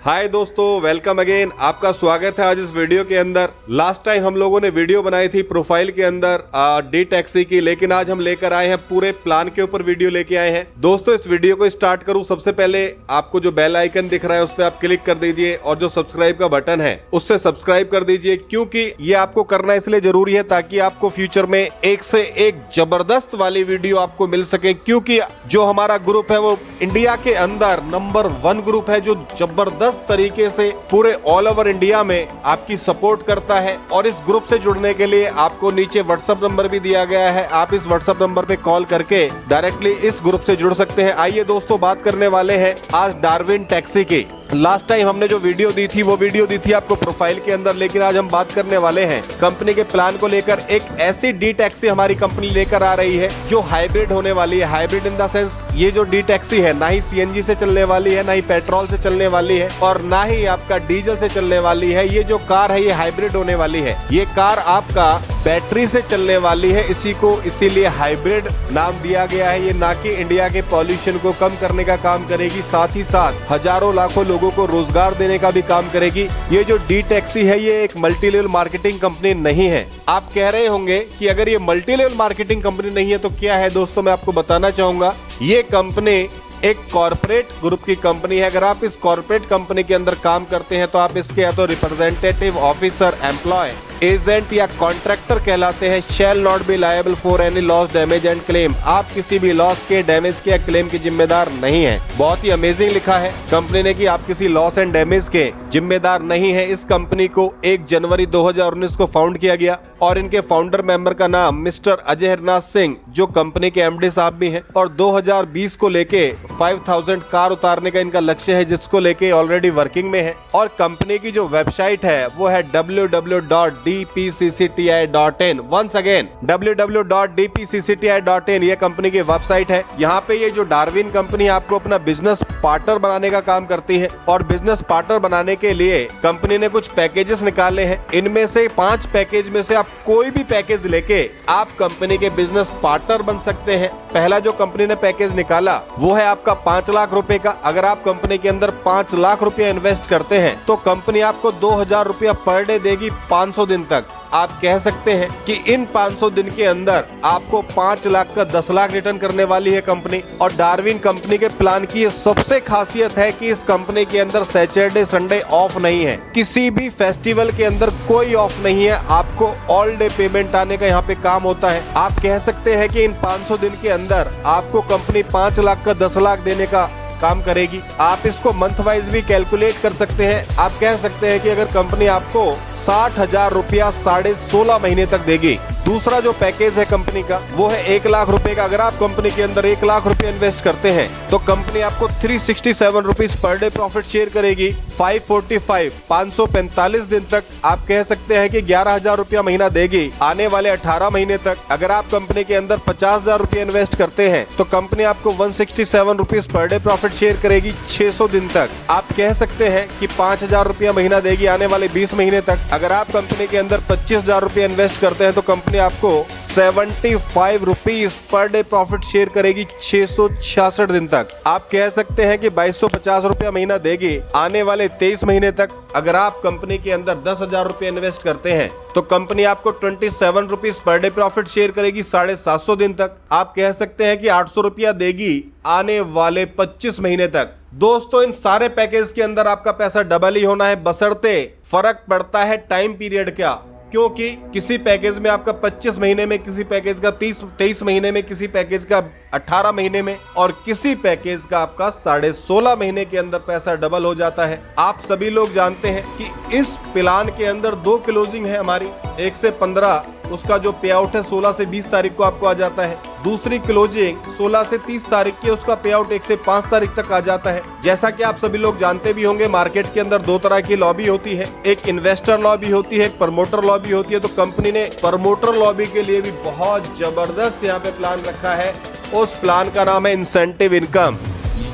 हाय दोस्तों, welcome again. आपका स्वागत है आज इस वीडियो के अंदर। लास्ट टाइम हम लोगों ने वीडियो बनाई थी प्रोफाइल के अंदर डी टैक्सी की, लेकिन आज हम लेकर आए हैं पूरे प्लान के ऊपर वीडियो लेके आए हैं। दोस्तों, इस वीडियो को स्टार्ट करूं सबसे पहले आपको जो बेल आइकन दिख रहा है उस पर आप क्लिक कर दीजिए और जो सब्सक्राइब का बटन है उससे सब्सक्राइब कर दीजिए, क्योंकि ये आपको करना इसलिए जरूरी है ताकि आपको फ्यूचर में एक से एक जबरदस्त वाली वीडियो आपको मिल सके। क्योंकि जो हमारा ग्रुप है वो इंडिया के अंदर नंबर 1 ग्रुप है जो जबरदस्त तरीके से पूरे ऑल ओवर इंडिया में आपकी सपोर्ट करता है। और इस ग्रुप से जुड़ने के लिए आपको नीचे व्हाट्सएप नंबर भी दिया गया है, आप इस व्हाट्सएप नंबर पे कॉल करके डायरेक्टली इस ग्रुप से जुड़ सकते हैं। आइए दोस्तों, बात करने वाले हैं आज डार्विन टैक्सी की। लास्ट टाइम हमने जो वीडियो दी थी वो वीडियो दी थी आपको प्रोफाइल के अंदर, लेकिन आज हम बात करने वाले हैं कंपनी के प्लान को लेकर। एक ऐसी डी टैक्सी हमारी कंपनी लेकर आ रही है जो हाइब्रिड होने वाली है। हाइब्रिड इन द सेंस, ये जो डी टैक्सी है ना ही सीएनजी से चलने वाली है, ना ही पेट्रोल से चलने वाली है और ना ही आपका डीजल से चलने वाली है। ये जो कार है ये हाइब्रिड होने वाली है। ये कार आपका बैटरी से चलने वाली है, इसीलिए हाइब्रिड नाम दिया गया है। ये ना कि इंडिया के पॉल्यूशन को कम करने का काम करेगी, साथ ही साथ हजारों लाखों लोगों को रोजगार देने का भी काम करेगी। ये जो डी टैक्सी है ये एक मल्टी लेवल मार्केटिंग कंपनी नहीं है। आप कह रहे होंगे कि अगर ये मल्टी लेवल मार्केटिंग कंपनी नहीं है तो क्या है? दोस्तों, मैं आपको बताना चाहूंगा, ये कंपनी एक कॉर्पोरेट ग्रुप की कंपनी है। अगर आप इस कॉर्पोरेट कंपनी के अंदर काम करते हैं तो आप इसके या तो रिप्रेजेंटेटिव ऑफिसर, एम्प्लॉय, एजेंट या कॉन्ट्रैक्टर कहलाते हैं। Shall not be liable for any loss, damage and claim. आप किसी भी लॉस के, डैमेज के या क्लेम के जिम्मेदार नहीं है। बहुत ही अमेजिंग लिखा है कंपनी ने कि आप किसी लॉस एंड डैमेज के जिम्मेदार नहीं है। इस कंपनी को 1 जनवरी 2019 को फाउंड किया गया और इनके फाउंडर मेंबर का नाम मिस्टर अजय हरनाथ सिंह, जो कंपनी के एमडी साहब भी हैं। और 2020 को लेके 5000 कार उतारने का इनका लक्ष्य है, जिसको लेके ऑलरेडी वर्किंग में है। और कंपनी की जो वेबसाइट है वो है www.dpccti.in। वंस अगेन www.dpccti.in ये कंपनी की वेबसाइट है। यहाँ पे ये जो डार्विन कंपनी आपको अपना बिजनेस पार्टनर बनाने का काम करती है और बिजनेस पार्टनर बनाने के लिए कंपनी ने कुछ पैकेजेस निकाले हैं। इनमें से 5 पैकेज में से आप कोई भी पैकेज लेके आप कंपनी के बिजनेस पार्टनर बन सकते हैं। पहला जो कंपनी ने पैकेज निकाला वो है आपका 5 लाख रुपए का। अगर आप कंपनी के अंदर 5 लाख रुपया इन्वेस्ट करते हैं तो कंपनी आपको 2000 रुपया पर डे देगी 500 दिन तक। आप कह सकते हैं कि इन 500 दिन के अंदर आपको 5 लाख का 10 लाख रिटर्न करने वाली है कंपनी। और डार्विन कंपनी के प्लान की सबसे खासियत है कि इस कंपनी के अंदर सैटरडे संडे ऑफ नहीं है। किसी भी फेस्टिवल के अंदर कोई ऑफ नहीं है। आपको ऑल डे पेमेंट आने का यहाँ पे काम होता है। आप कह सकते हैं कि इन 500 दिन के अंदर आपको कंपनी 5 लाख का 10 लाख देने का काम करेगी। आप इसको मंथ वाइज भी कैलकुलेट कर सकते हैं। आप कह सकते हैं कि अगर कंपनी आपको 60,000 रुपया 16.5 महीने तक देगी। दूसरा जो पैकेज है कंपनी का वो है 1 लाख रुपए का। अगर आप कंपनी के अंदर 1 लाख रुपए इन्वेस्ट करते हैं तो कंपनी आपको 367 rupees per day profit share करेगी। 545 दिन तक आप कह सकते हैं कि 11,000 रुपया महीना देगी आने वाले 18 महीने तक। अगर आप कंपनी के अंदर 50,000 रुपया इन्वेस्ट करते हैं तो कंपनी आपको 167 rupees per day profit share करेगी 600 दिन तक। आप कह सकते हैं कि 5,000 रुपया महीना देगी आने वाले 20 महीने तक। अगर आप कंपनी के अंदर 25,000 रुपया इन्वेस्ट करते हैं तो कंपनी आपको 75 rupees per day profit share करेगी 666 दिन तक। आप कह सकते हैं कि 2250 रुपया महीना देगी आने वाले 23 महीने तक। अगर आप कंपनी के अंदर 10,000 रुपया इन्वेस्ट करते हैं तो कंपनी आपको 27 rupees per day profit share करेगी 750 दिन तक। आप कह सकते हैं कि 800 रुपया देगी आने वाले 25 महीने तक। दोस्तों, इन सारे पैकेज के अंदर आपका पैसा डबल ही होना है, बशर्ते फर्क पड़ता है टाइम पीरियड का। क्योंकि किसी पैकेज में आपका 25 महीने में, किसी पैकेज का 23 महीने में, किसी पैकेज का 18 महीने में और किसी पैकेज का आपका 16.5 महीने के अंदर पैसा डबल हो जाता है। आप सभी लोग जानते हैं कि इस प्लान के अंदर 2 क्लोजिंग है हमारी। 1 से 15 उसका जो पे आउट है 16 से 20 तारीख को आपको आ जाता है। दूसरी क्लोजिंग 16 से 30 तारीख की, उसका पे आउट 1 से 5 तारीख तक आ जाता है। जैसा कि आप सभी लोग जानते भी होंगे, मार्केट के अंदर 2 तरह की लॉबी होती है। एक इन्वेस्टर लॉबी होती है, एक प्रमोटर लॉबी होती है। तो कंपनी ने प्रमोटर लॉबी के लिए भी बहुत जबरदस्त यहाँ पे प्लान रखा है। उस प्लान का नाम है इंसेंटिव इनकम।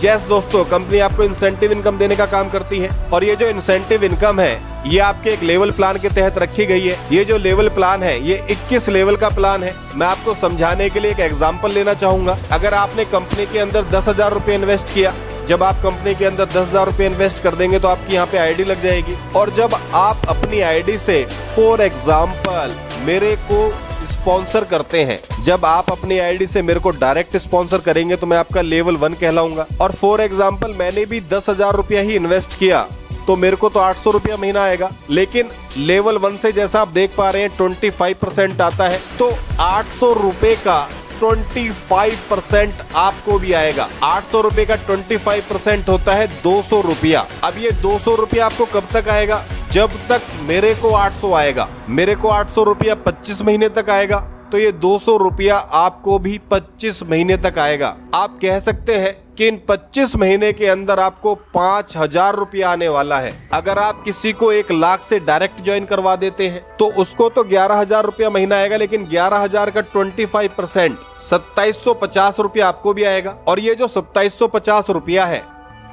यस दोस्तों, कंपनी आपको इंसेंटिव इनकम देने का काम करती है और ये जो इंसेंटिव इनकम है ये आपके एक लेवल प्लान के तहत रखी गई है। ये जो लेवल प्लान है ये 21 लेवल का प्लान है। मैं आपको समझाने के लिए एक एग्जांपल लेना चाहूंगा। अगर आपने कंपनी के अंदर 10,000 रुपए इन्वेस्ट किया जब आप कंपनी के अंदर 10,000 रुपए इन्वेस्ट कर देंगे तो आपकी यहाँ पे आईडी लग जाएगी। और जब आप अपनी आईडी से फॉर एग्जाम्पल मेरे को स्पॉन्सर करते हैं, जब आप अपनी आईडी से मेरे को डायरेक्ट स्पॉन्सर करेंगे तो मैं आपका लेवल 1 कहलाऊंगा। और फॉर एग्जाम्पल मैंने भी 10,000 रुपया ही इन्वेस्ट किया तो मेरे को तो 800 रुपया महीना आएगा। लेकिन लेवल 1 से जैसा आप देख पा रहे हैं 25% आता है, तो 800 रुपए का 25% आपको भी आएगा। 800 रुपए का 25% होता है 200 रुपया। अब ये 200 रुपया आपको कब तक आएगा? जब तक मेरे को 800 आएगा। मेरे को 800 रुपया 25 महीने तक आएगा, तो ये 200 रुपया आपको भी 25 महीने तक आएगा। आप कह सकते हैं कि इन 25 महीने के अंदर आपको 5,000 रुपया आने वाला है। अगर आप किसी को 1 लाख से डायरेक्ट ज्वाइन करवा देते हैं तो उसको तो 11,000 रुपया महीना आएगा, लेकिन 11,000 का 25% 2,750 रुपया आपको भी आएगा। और ये जो 2,750 रुपया है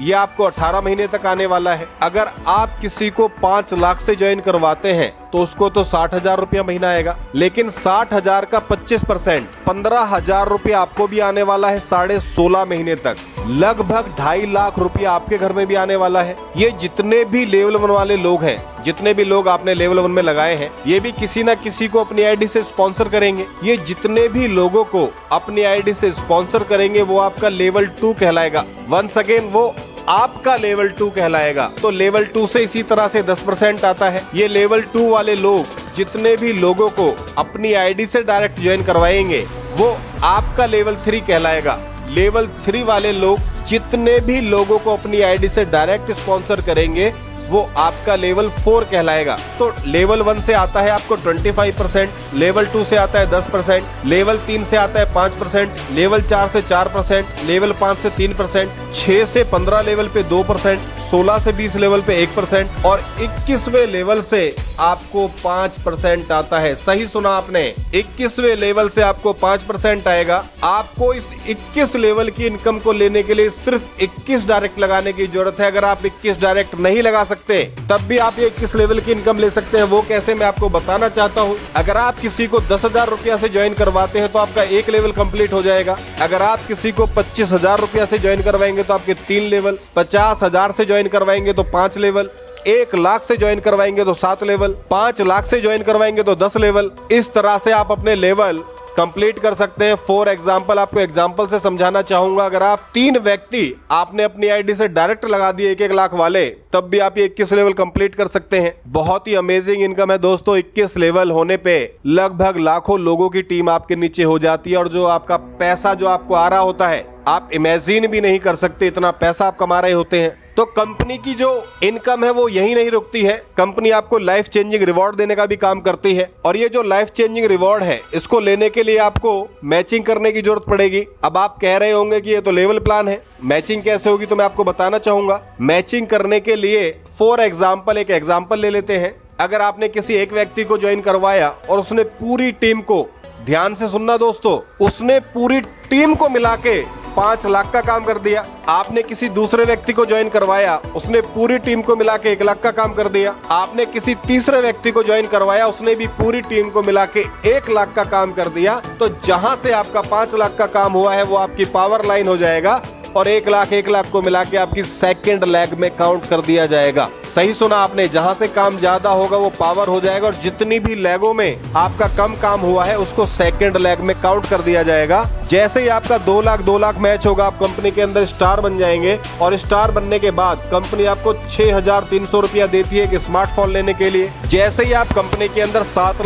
ये आपको 18 महीने तक आने वाला है। अगर आप किसी को 5 लाख से ज्वाइन करवाते हैं तो उसको तो 60,000 रुपया महीना आएगा, लेकिन 60,000 का 25% 15,000 रुपया आपको भी आने वाला है 16.5 महीने तक। लगभग 2.5 लाख रुपया आपके घर में भी आने वाला है। ये जितने भी लेवल 1 वाले लोग हैं, जितने भी लोग आपने लेवल 1 में लगाए हैं, ये भी किसी ना किसी को अपनी आईडी से स्पॉन्सर करेंगे। ये जितने भी लोगों को अपनी आईडी से स्पॉन्सर करेंगे वो आपका लेवल 2 कहलाएगा। वंस अगेन वो आपका लेवल 2 कहलाएगा। तो लेवल 2 से इसी तरह से 10% आता है। ये लेवल 2 वाले लोग जितने भी लोगों को अपनी आईडी से डायरेक्ट ज्वाइन करवाएंगे वो आपका लेवल 3 कहलाएगा। लेवल 3 वाले लोग जितने भी लोगों को अपनी आईडी से डायरेक्ट स्पॉन्सर करेंगे वो आपका लेवल 4 कहलाएगा। तो लेवल 1 से आता है आपको 25%, लेवल 2 से आता है 10%, लेवल 3 से आता है 5%, लेवल 4 से 4%, लेवल 5 से 3%, 6 से 15 लेवल पे 2%, 16 से 20 लेवल पे 1% और 21वें लेवल से आपको 5% आता है। सही सुना आपने, 21वें लेवल से आपको 5% आएगा। आपको इस 21 लेवल की इनकम को लेने के लिए सिर्फ 21 डायरेक्ट लगाने की जरूरत है। अगर आप 21 डायरेक्ट नहीं लगा सकते तब भी आप ये 21 लेवल की इनकम ले सकते हैं। वो कैसे, मैं आपको बताना चाहता हूँ। अगर आप किसी को 10,000 रुपया से ज्वाइन करवाते हैं तो आपका 1 लेवल कंप्लीट हो जाएगा। अगर आप किसी को 25,000 रुपया से ज्वाइन करवाएंगे तो आपके 3 लेवल, 50,000 से ज्वाइन करवाएंगे तो 5 लेवल, 1 लाख से ज्वाइन करवाएंगे तो 7 लेवल, 5 लाख से ज्वाइन करवाएंगे तो 10 लेवल। इस तरह से आप अपने लेवल कंप्लीट कर सकते हैं। फॉर एग्जाम्पल आपको एग्जाम्पल से समझाना चाहूंगा। अगर आप 3 व्यक्ति आपने अपनी आईडी से डायरेक्ट लगा दिए 1-1 लाख वाले, तब भी आप ये 21 लेवल कंप्लीट कर सकते हैं। बहुत ही अमेजिंग इनकम है दोस्तों। 21 लेवल होने पे लगभग लाखों लोगों की टीम आपके नीचे हो जाती है और जो आपका पैसा जो आपको आ रहा होता है आप इमेजिन भी नहीं कर सकते, इतना पैसा आप कमा रहे होते हैं। तो कंपनी की जो इनकम है वो यही नहीं रुकती है। कंपनी आपको लाइफ चेंजिंग रिवॉर्ड देने का भी काम करती है और ये जो लाइफ चेंजिंग रिवॉर्ड है इसको लेने के लिए आपको मैचिंग करने की जरूरत पड़ेगी। अब आप कह रहे होंगे कि ये तो लेवल प्लान है, मैचिंग कैसे होगी, तो मैं आपको बताना चाहूंगा। मैचिंग करने के लिए फॉर एग्जाम्पल एक एग्जाम्पल ले लेते हैं। अगर आपने किसी एक व्यक्ति को ज्वाइन करवाया और उसने पूरी टीम को, ध्यान से सुनना दोस्तों, उसने पूरी टीम को मिला के 5 लाख का काम कर दिया। आपने किसी दूसरे व्यक्ति को ज्वाइन करवाया, उसने पूरी टीम को मिला के 1 लाख का काम कर दिया। आपने किसी तीसरे व्यक्ति को ज्वाइन करवाया, उसने भी पूरी टीम को मिला के 1 लाख का काम कर दिया। तो जहां से आपका 5 लाख का काम हुआ है वो आपकी पावर लाइन हो जाएगा और 1 लाख को मिला के आपकी सेकेंड लेग में काउंट कर दिया जाएगा। सही सुना आपने, जहां से काम ज्यादा होगा वो पावर हो जाएगा और जितनी भी लेगों में आपका कम काम हुआ है उसको सेकंड लेग में काउंट कर दिया जाएगा। जैसे ही आपका 2 लाख मैच होगा आप कंपनी के अंदर स्टार बन जाएंगे और स्टार बनने के बाद कंपनी आपको 6,300 रुपया देती है एक स्मार्टफोन लेने के लिए। जैसे ही आप कंपनी के अंदर 7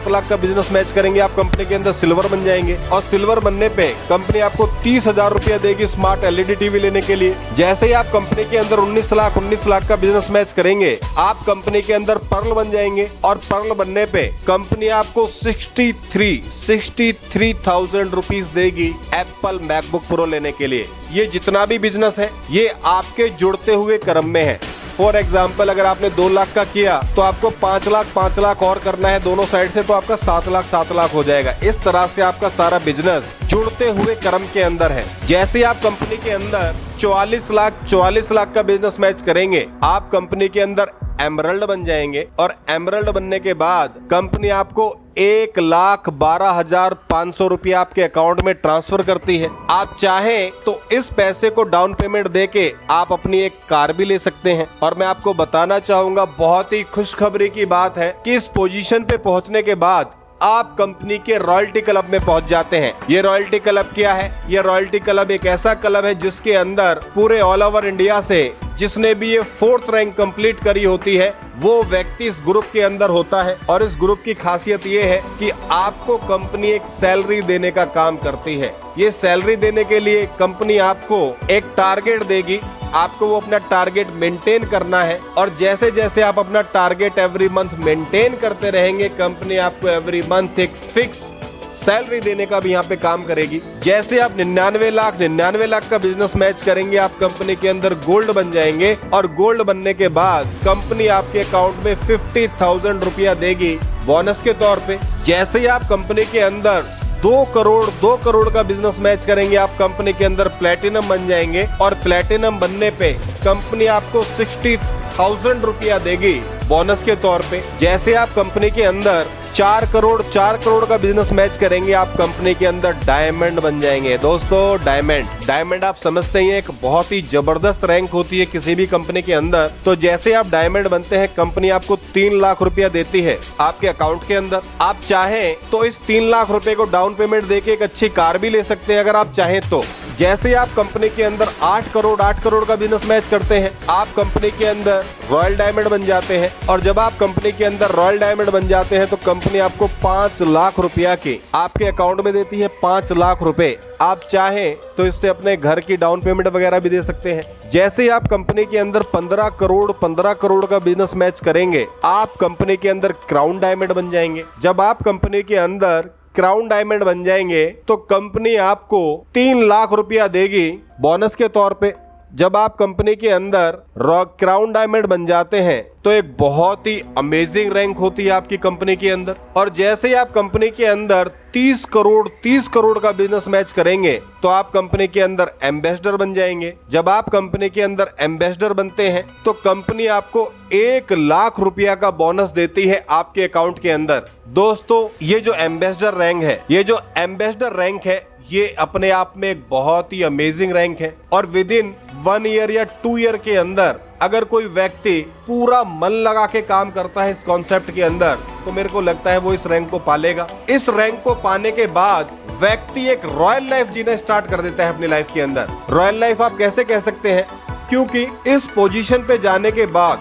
लाख का बिजनेस मैच करेंगे आप कंपनी के अंदर सिल्वर बन जाएंगे और सिल्वर बनने पे कंपनी आपको 30,000 रुपया देगी स्मार्ट LED टीवी लेने के लिए। जैसे ही आप कंपनी के अंदर 19 लाख का बिजनेस मैच करेंगे आप कंपनी के अंदर पर्ल बन जाएंगे और पर्ल बनने पे कंपनी आपको 63,000 रुपीज देगी एप्पल मैकबुक प्रो लेने के लिए। ये जितना भी बिजनेस है ये आपके जुड़ते हुए क्रम में है। फॉर एग्जाम्पल अगर आपने 2 लाख का किया तो आपको 5 लाख और करना है दोनों साइड से, तो आपका 7 लाख हो जाएगा। इस तरह से आपका सारा बिजनेस जुड़ते हुए क्रम के अंदर है। जैसे आप कंपनी के अंदर 44 लाख का बिजनेस मैच करेंगे, आप कंपनी के अंदर एमरल्ड बन जाएंगे और एमरल्ड बनने के बाद कंपनी आपको 1,12,500 रुपया आपके अकाउंट में ट्रांसफर करती है। आप चाहें तो इस पैसे को डाउन पेमेंट देके आप अपनी एक कार भी ले सकते हैं। और मैं आपको बताना चाहूंगा, बहुत ही खुशखबरी की बात है कि इस पोजीशन पे पहुंचने के बाद आप कंपनी के रॉयल्टी क्लब में पहुंच जाते हैं। ये रॉयल्टी क्लब क्या है? ये रॉयल्टी क्लब एक ऐसा क्लब है जिसके अंदर पूरे ऑल ओवर इंडिया से जिसने भी ये 4th रैंक कंप्लीट करी होती है वो व्यक्ति इस ग्रुप के अंदर होता है। और इस ग्रुप की खासियत ये है कि आपको कंपनी एक सैलरी देने का काम करती है। ये सैलरी देने के लिए कंपनी आपको एक टारगेट देगी, आपको वो अपना टारगेट मेंटेन करना है। और जैसे जैसे आप अपना टारगेट एवरी मंथ मेंटेन करते रहेंगे, कंपनी आपको एवरी मंथ एक फिक्स सैलरी देने का भी यहाँ पे काम करेगी। जैसे आप 99 लाख का बिजनेस मैच करेंगे, आप कंपनी के अंदर गोल्ड बन जाएंगे और गोल्ड बनने के बाद कंपनी आपके अकाउंट में 50,000 रुपया देगी बोनस के तौर पे। जैसे ही आप कंपनी के अंदर 2 करोड़ का बिजनेस मैच करेंगे, आप कंपनी के अंदर प्लेटिनम बन जाएंगे और प्लेटिनम बनने पे कंपनी आपको 60,000 रुपया देगी बोनस के तौर पे। जैसे आप कंपनी के अंदर 4 करोड़ का बिजनेस मैच करेंगे, आप कंपनी के अंदर डायमंड बन जाएंगे। दोस्तों, डायमंड आप समझते हैं एक बहुत ही जबरदस्त रैंक होती है किसी भी कंपनी के अंदर। तो जैसे आप डायमंड बनते हैं, कंपनी आपको 3 लाख रुपया देती है आपके अकाउंट के अंदर। आप चाहें तो इस 3 लाख रुपए को डाउन पेमेंट देके एक अच्छी कार भी ले सकते हैं अगर आप चाहें तो। जैसे आप कंपनी के अंदर 8 करोड़ का बिजनेस मैच करते हैं, आप कंपनी के अंदर रॉयल डायमंड बन जाते हैं। और जब आप कंपनी के अंदर रॉयल डायमंड बन जाते हैं तो कंपनी आपको 5 लाख रुपया के आपके अकाउंट में देती है। 5 लाख रुपए आप चाहें तो इससे अपने घर की डाउन पेमेंट वगैरह भी दे सकते हैं। जैसे ही आप कंपनी के अंदर 15 करोड़ का बिजनेस मैच करेंगे, आप कंपनी के अंदर क्राउन डायमंड बन जाएंगे। जब आप कंपनी के अंदर क्राउन डायमंड बन जाएंगे तो कंपनी आपको 3 लाख रुपया देगी बोनस के तौर पे। जब आप कंपनी के अंदर क्राउन डायमंड बन जाते हैं तो एक बहुत ही अमेजिंग रैंक होती है आपकी कंपनी के अंदर। और जैसे ही आप कंपनी के अंदर 30 करोड़ का बिजनेस मैच करेंगे तो आप कंपनी के अंदर एम्बेसडर बन जाएंगे। जब आप कंपनी के अंदर एम्बेसडर बनते हैं तो कंपनी आपको 1 लाख रुपया का बोनस देती है आपके अकाउंट के अंदर। दोस्तों, ये जो एम्बेसडर रैंक है ये अपने आप में एक बहुत ही अमेजिंग रैंक है। और विद इन 1 ईयर या 2 ईयर के अंदर अगर कोई व्यक्ति पूरा मन लगा के काम करता है इस कॉन्सेप्ट के अंदर, तो मेरे को लगता है वो इस रैंक को पालेगा। इस रैंक को पाने के बाद व्यक्ति एक रॉयल लाइफ जीना स्टार्ट कर देता है अपनी लाइफ के अंदर। रॉयल लाइफ आप कैसे कह सकते हैं? क्योंकि इस पोजीशन पे जाने के बाद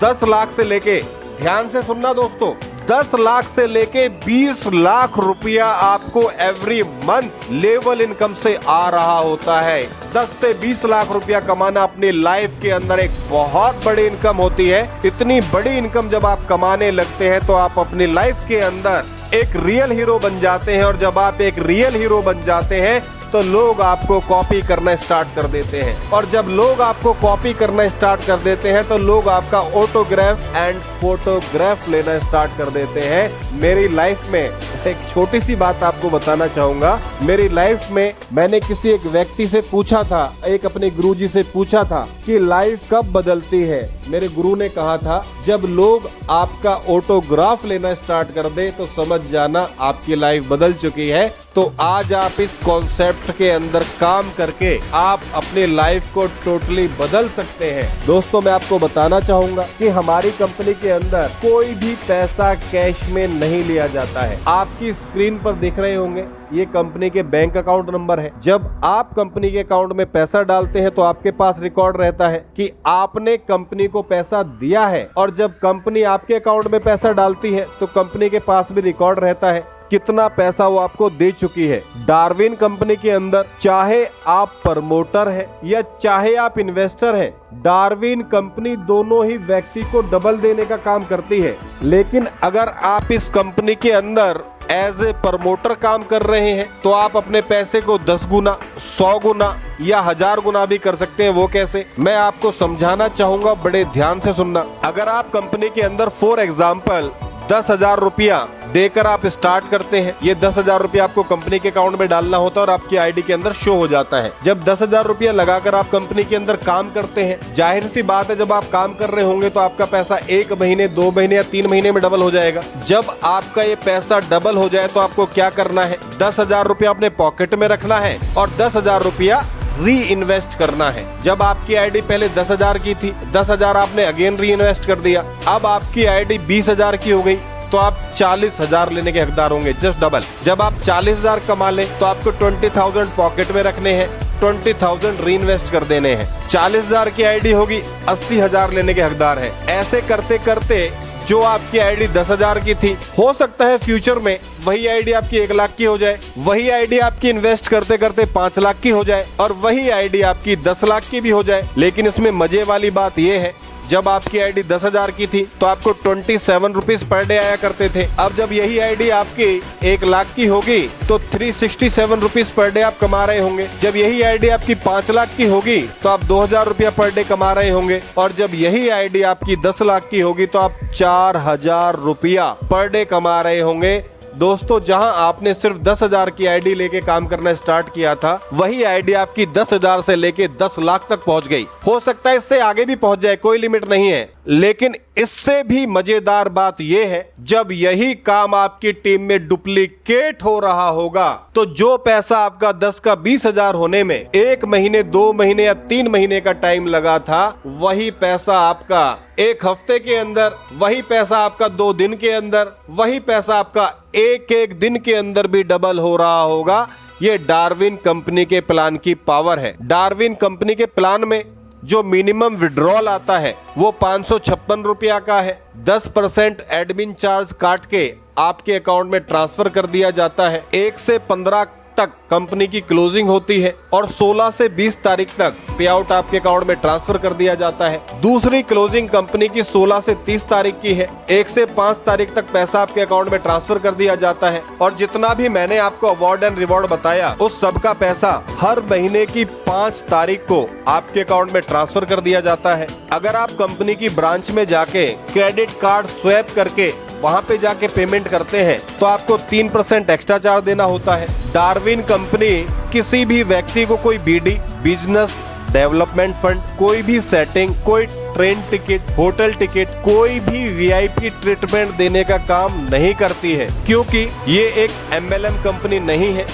10 लाख से लेके, ध्यान से सुनना दोस्तों, 10 लाख से लेके 20 लाख रुपया आपको एवरी मंथ लेवल इनकम से आ रहा होता है। 10 से 20 लाख रुपया कमाना अपनी लाइफ के अंदर एक बहुत बड़ी इनकम होती है। इतनी बड़ी इनकम जब आप कमाने लगते हैं तो आप अपनी लाइफ के अंदर एक रियल हीरो बन जाते हैं। और जब आप एक रियल हीरो बन जाते हैं तो लोग आपको कॉपी करना स्टार्ट कर देते हैं। और जब लोग आपको कॉपी करना स्टार्ट कर देते हैं तो लोग आपका ऑटोग्राफ एंड फोटोग्राफ लेना स्टार्ट कर देते हैं। मेरी लाइफ में एक छोटी सी बात आपको बताना चाहूंगा। मेरी लाइफ में मैंने किसी एक व्यक्ति से पूछा था, एक अपने गुरुजी से पूछा था कि लाइफ कब बदलती है। मेरे गुरु ने कहा था, जब लोग आपका ऑटोग्राफ लेना स्टार्ट कर दे तो समझ जाना आपकी लाइफ बदल चुकी है। तो आज आप इस कॉन्सेप्ट के अंदर काम करके आप अपनी लाइफ को टोटली बदल सकते हैं। दोस्तों, मैं आपको बताना चाहूंगा कि हमारी कंपनी के अंदर कोई भी पैसा कैश में नहीं लिया जाता है। आपकी स्क्रीन पर दिख रहे होंगे ये कंपनी के बैंक अकाउंट नंबर है। जब आप कंपनी के अकाउंट में पैसा डालते हैं तो आपके पास रिकॉर्ड रहता है कि आपने कंपनी को पैसा दिया है। और जब कंपनी आपके अकाउंट में पैसा डालती है तो कंपनी के पास भी रिकॉर्ड रहता है कितना पैसा वो आपको दे चुकी है। डार्विन कंपनी के अंदर चाहे आप प्रमोटर हैं या चाहे आप इन्वेस्टर हैं, डार्विन कंपनी दोनों ही व्यक्ति को डबल देने का काम करती है। लेकिन अगर आप इस कंपनी के अंदर एज ए प्रमोटर काम कर रहे हैं तो आप अपने पैसे को 10 गुना, 100 गुना या 1000 गुना भी कर सकते हैं। वो कैसे, मैं आपको समझाना चाहूंगा, बड़े ध्यान से सुनना। अगर आप कंपनी के अंदर फॉर एग्जाम्पल 10,000 रुपया देकर आप स्टार्ट करते हैं। ये 10,000 रुपया आपको कंपनी के अकाउंट में डालना होता है और आपकी आईडी के अंदर शो हो जाता है। जब 10,000 रुपया लगाकर आप कंपनी के अंदर काम करते हैं, जाहिर सी बात है जब आप काम कर रहे होंगे तो आपका पैसा 1 महीने, 2 महीने या 3 महीने में डबल हो जाएगा। जब आपका ये पैसा डबल हो जाए तो आपको क्या करना है? 10,000 रुपया अपने पॉकेट में रखना है और 10,000 रुपया री इन्वेस्ट करना है। जब आपकी आईडी पहले 10,000 की थी, 10,000 आपने अगेन री इन्वेस्ट कर दिया, अब आपकी आईडी 20,000 की हो गई तो आप 40,000 लेने के हकदार होंगे, जस्ट डबल। जब आप 40,000 कमा लें तो आपको 20,000 पॉकेट में रखने हैं, 20,000 री इन्वेस्ट कर देने हैं। 40,000 की आईडी होगी, 80,000 लेने के हकदार हैं। ऐसे करते करते जो आपकी आईडी 10,000 की थी, हो सकता है फ्यूचर में वही आईडी आपकी 1 लाख की हो जाए, वही आईडी आपकी इन्वेस्ट करते करते 5 लाख की हो जाए और वही आईडी आपकी 10 लाख की भी हो जाए। लेकिन इसमें मजे वाली बात यह है, जब आपकी आईडी 10,000 की थी तो आपको 27 रुपीज पर डे आया करते थे। अब जब यही आईडी आपकी 1 लाख की होगी तो 367 रुपीज पर डे आप कमा रहे होंगे। जब यही आईडी आपकी 5 लाख की होगी तो आप 2,000 रुपया पर डे कमा रहे होंगे और जब यही आईडी आपकी 10 लाख की होगी तो आप 4,000 रुपया पर डे कमा रहे होंगे। दोस्तों, जहां आपने सिर्फ 10,000 की आईडी लेके काम करना स्टार्ट किया था, वही आईडी आपकी 10,000 से लेके 10 लाख तक पहुंच गई। हो सकता है इससे आगे भी पहुंच जाए, कोई लिमिट नहीं है। लेकिन इससे भी मजेदार बात यह है, जब यही काम आपकी टीम में डुप्लीकेट हो रहा होगा तो जो पैसा आपका 10 का 20,000 होने में 1 महीने, 2 महीने या 3 महीने का टाइम लगा था, वही पैसा आपका 1 हफ्ते के अंदर, वही पैसा आपका 2 दिन के अंदर, वही पैसा आपका एक दिन के अंदर भी डबल हो रहा होगा। ये डार्विन कंपनी के प्लान की पावर है। डार्विन कंपनी के प्लान में जो मिनिमम विड्रॉल आता है वो 556 रुपया का है। 10% एडमिन चार्ज काट के आपके अकाउंट में ट्रांसफर कर दिया जाता है। 1 से 15 तक कंपनी की क्लोजिंग होती है और 16 से 20 तारीख तक पे आउट आपके अकाउंट में ट्रांसफर कर दिया जाता है। दूसरी क्लोजिंग कंपनी की 16 से 30 तारीख की है। 1 से 5 तारीख तक पैसा आपके अकाउंट में ट्रांसफर कर दिया जाता है और जितना भी मैंने आपको अवार्ड एंड रिवॉर्ड बताया उस सब का पैसा हर महीने की 5 तारीख को आपके अकाउंट में ट्रांसफर कर दिया जाता है। अगर आप कंपनी की ब्रांच में जाके क्रेडिट कार्ड स्वैप करके वहां पे जाके पेमेंट करते हैं तो आपको 3% एक्स्ट्रा चार्ज देना होता है। डार्विन कंपनी किसी भी व्यक्ति को कोई बीडी, बिजनेस डेवलपमेंट फंड, कोई भी सेटिंग, कोई ट्रेन टिकट, होटल टिकट, कोई भी वीआईपी ट्रीटमेंट देने का काम नहीं करती है, क्योंकि ये एक एमएलएम कंपनी नहीं है,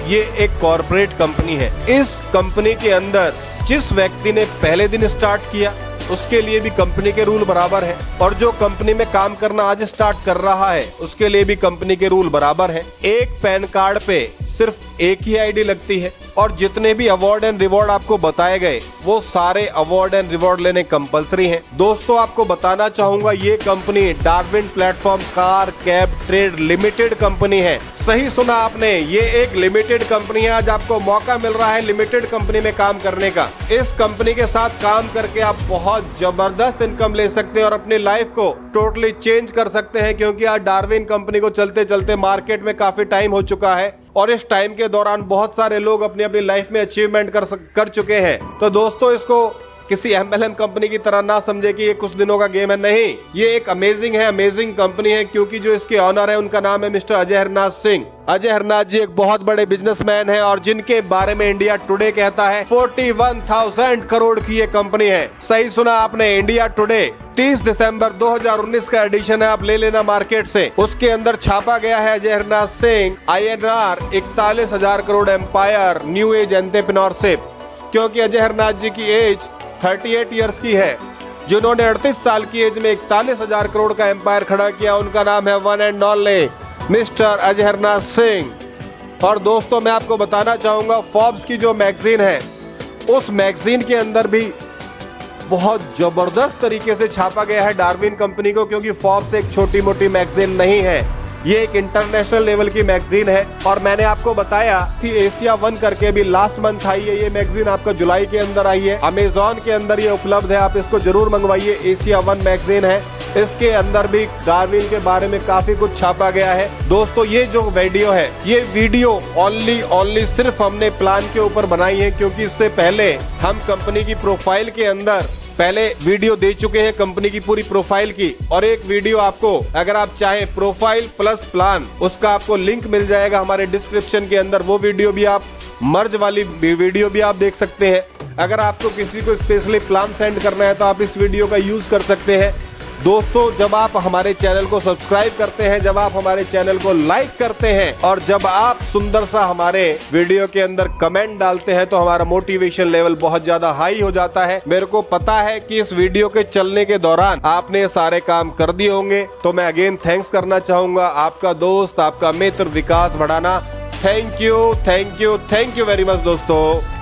ये एक कॉर्पोरेट कंपनी है। इस कंपनी के अंदर जिस व्यक्ति ने पहले दिन स्टार्ट किया उसके लिए भी कंपनी के रूल बराबर है और जो कंपनी में काम करना आज स्टार्ट कर रहा है उसके लिए भी कंपनी के रूल बराबर है। एक पैन कार्ड पे सिर्फ एक ही आईडी लगती है और जितने भी अवार्ड एंड रिवॉर्ड आपको बताए गए वो सारे अवार्ड एंड रिवॉर्ड लेने कंपलसरी हैं। दोस्तों, आपको बताना चाहूंगा ये company Darwin platform car cab trade limited company है। सही सुना आपने, ये एक लिमिटेड कंपनी है। आज आपको मौका मिल रहा है लिमिटेड कंपनी में काम करने का। इस कंपनी के साथ काम करके आप बहुत जबरदस्त इनकम ले सकते हैं और अपनी लाइफ को टोटली चेंज कर सकते हैं, क्योंकि आज डार्विन कंपनी को चलते चलते मार्केट में काफी टाइम हो चुका है और इस टाइम के दौरान बहुत सारे लोग अपनी अपनी लाइफ में अचीवमेंट कर चुके हैं। तो दोस्तों, इसको किसी एमएलएम कंपनी की तरह ना समझे कि ये कुछ दिनों का गेम है, नहीं, ये एक अमेजिंग कंपनी है, क्योंकि जो इसके ऑनर है उनका नाम है मिस्टर अजय हरनाथ सिंह। अजय हरनाथ जी एक बहुत बड़े बिजनेसमैन हैं और जिनके बारे में इंडिया टुडे कहता है 41,000 करोड़ की ये कंपनी है। सही सुना आपने, इंडिया टुडे 30 दिसंबर 2019 का एडिशन है, आप ले लेना मार्केट से। उसके अंदर छापा गया है Ajay Harnath Singh INR 41,000 crore empire new age entrepreneurship, क्योंकि अजय हरनाथ जी की एज 38 इयर्स की है। जिन्होंने 38 साल की एज में 41,000 करोड़ का एम्पायर खड़ा किया, उनका नाम है one and only mister Ajay Harnath Singh. और दोस्तों, मैं आपको बताना चाहूंगा फोर्ब्स की जो मैगजीन है उस मैगजीन के अंदर भी बहुत जबरदस्त तरीके से छापा गया है डार्विन कंपनी को, क्योंकि फोर्ब्स एक छोटी मोटी मैगजीन नहीं है, ये एक इंटरनेशनल लेवल की मैगजीन है। और मैंने आपको बताया कि एशिया 1 करके भी लास्ट मंथ आई है, ये मैगजीन आपका जुलाई के अंदर आई है। अमेजॉन के अंदर ये उपलब्ध है, आप इसको जरूर मंगवाइए। एशिया 1 मैगजीन है, इसके अंदर भी डार्विन के बारे में काफी कुछ छापा गया है। दोस्तों, ये जो वीडियो है, ये वीडियो ओनली सिर्फ हमने प्लान के ऊपर बनाई है, क्योंकि इससे पहले हम कंपनी की प्रोफाइल के अंदर पहले वीडियो दे चुके हैं कंपनी की पूरी प्रोफाइल की, और एक वीडियो आपको अगर आप चाहें प्रोफाइल प्लस प्लान, उसका आपको लिंक मिल जाएगा हमारे डिस्क्रिप्शन के अंदर। वो वीडियो भी आप, मर्ज वाली वीडियो भी आप देख सकते हैं। अगर आपको किसी को स्पेशली प्लान सेंड करना है तो आप इस वीडियो का यूज कर सकते हैं। दोस्तों, जब आप हमारे चैनल को सब्सक्राइब करते हैं, जब आप हमारे चैनल को लाइक करते हैं और जब आप सुंदर सा हमारे वीडियो के अंदर कमेंट डालते हैं, तो हमारा मोटिवेशन लेवल बहुत ज्यादा हाई हो जाता है। मेरे को पता है कि इस वीडियो के चलने के दौरान आपने सारे काम कर दिए होंगे, तो मैं अगेन थैंक्स करना चाहूंगा। आपका दोस्त, आपका मित्र Vikas Bhadana. Thank you very much दोस्तों।